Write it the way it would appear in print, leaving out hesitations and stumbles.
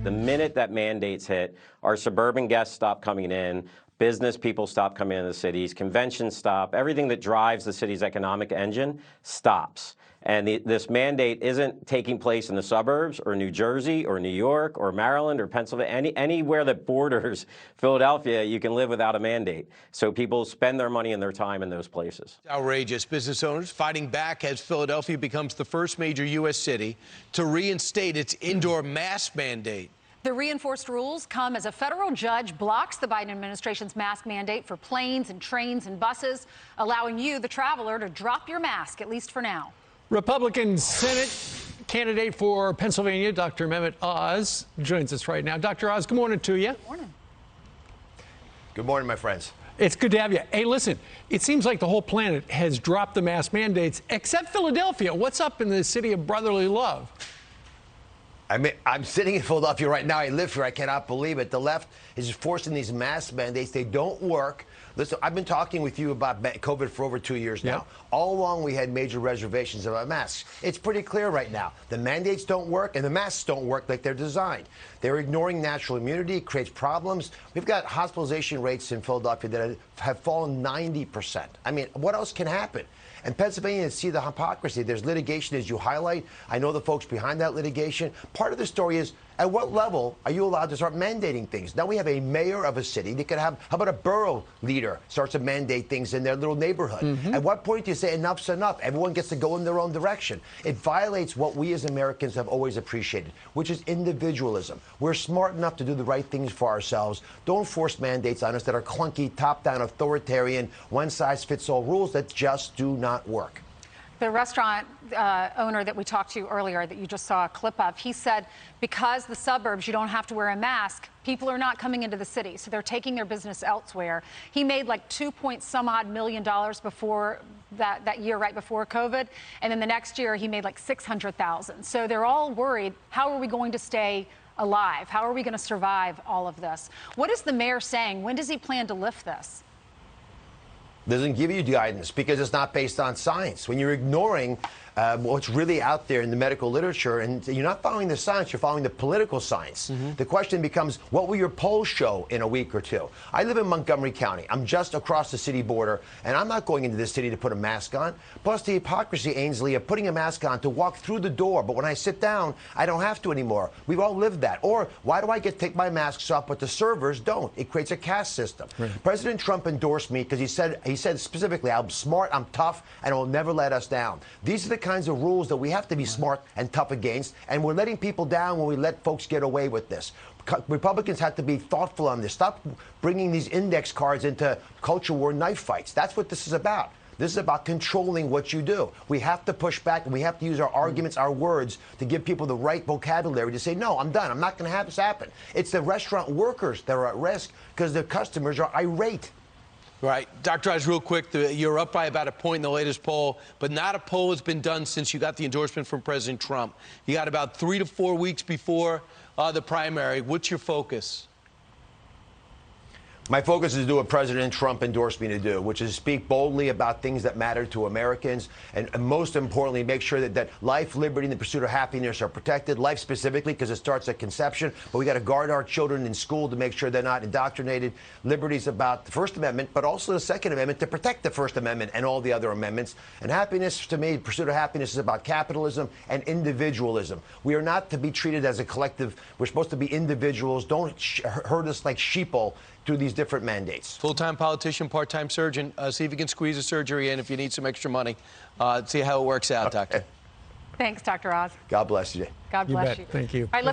The minute that mandates hit, our suburban guests stop coming in, business people stop coming into the cities, conventions stop, everything that drives the city's economic engine stops. And this mandate isn't taking place in the suburbs or New Jersey or New York or Maryland or Pennsylvania. Anywhere that borders Philadelphia, you can live without a mandate. So people spend their money and their time in those places. Outrageous. Business owners fighting back as Philadelphia becomes the first major U.S. city to reinstate its indoor mask mandate. The reinforced rules come as a federal judge blocks the Biden administration's mask mandate for planes and trains and buses, allowing you, the traveler, to drop your mask, at least for now. Republican Senate candidate for Pennsylvania, Dr. Mehmet Oz, joins us right now. Dr. Oz, good morning to you. Good morning. Good morning, my friends. It's good to have you. Hey, listen, it seems like the whole planet has dropped the mask mandates, except Philadelphia. What's up in the city of brotherly love? I mean, I'm sitting in Philadelphia right now. I live here. I cannot believe it. The left is forcing these mask mandates. They don't work. Listen, I've been talking with you about COVID for over 2 years now. Yep. All along, we had major reservations about masks. It's pretty clear right now. The mandates don't work, and the masks don't work like they're designed. They're ignoring natural immunity. It creates problems. We've got hospitalization rates in Philadelphia that have fallen 90%. I mean, what else can happen? And Pennsylvania, see the hypocrisy. There's litigation, as you highlight. I know the folks behind that litigation. Part of the story is, at what level are you allowed to start mandating things? Now we have a mayor of a city that could have, how about a borough leader starts to mandate things in their little neighborhood? At what point do you say enough's enough? Everyone gets to go in their own direction. It violates what we as Americans have always appreciated, which is individualism. We're smart enough to do the right things for ourselves. Don't force mandates on us that are clunky, top-down, authoritarian, one-size-fits-all rules that just do not work. The restaurant owner that we talked to earlier that you just saw a clip of, he said because the suburbs, you don't have to wear a mask, people are not coming into the city, so they're taking their business elsewhere. He made like $2.some-odd million before that year, right before COVID, and then the next year he made like $600,000. So they're all worried, how are we going to stay alive? How are we going to survive all of this? What is the mayor saying? When does he plan to lift this? Doesn't give you guidance because it's not based on science. When you're ignoring what's really out there in the medical literature and you're not following the science, you're following the political science. The question becomes, what will your polls show in a week or two? I live in Montgomery County. I'm just across the city border, and I'm not going into this city to put a mask on. Plus the hypocrisy, Ainsley, of putting a mask on to walk through the door, but when I sit down, I don't have to anymore. We've all lived that. Or why do I get to take my masks off, but the servers don't? It creates a caste system. President Trump endorsed me because he said specifically, I'm smart, I'm tough, and it will never let us down. These are the kinds of rules that we have to be smart and tough against, and we're letting people down when we let folks get away with this. Republicans have to be thoughtful on this. Stop bringing these index cards into culture war knife fights. That's what this is about. This is about controlling what you do. We have to push back, and we have to use our arguments, our words, to give people the right vocabulary to say, no, I'm done. I'm not going to have this happen. It's the restaurant workers that are at risk because the customers are irate. Right. Dr. Oz, real quick, you're up by about a point in the latest poll, but not a poll has been done since you got the endorsement from President Trump. You got about 3 to 4 weeks before the primary. What's your focus? My focus is to do what President Trump endorsed me to do, which is speak boldly about things that matter to Americans, and most importantly, make sure that life, liberty, and the pursuit of happiness are protected. Life specifically, because it starts at conception, but we got to guard our children in school to make sure they're not indoctrinated. Liberties about the First Amendment, but also the Second Amendment to protect the First Amendment and all the other amendments. And happiness, to me, pursuit of happiness is about capitalism and individualism. We are not to be treated as a collective. We're supposed to be individuals. Don't hurt us like sheeple through these different mandates. Full-time politician, part-time surgeon. See if you can squeeze a surgery in if you need some extra money. See how it works out, Doctor. Thanks, Dr. Oz. God bless you. God bless you. Thank you. All right, let's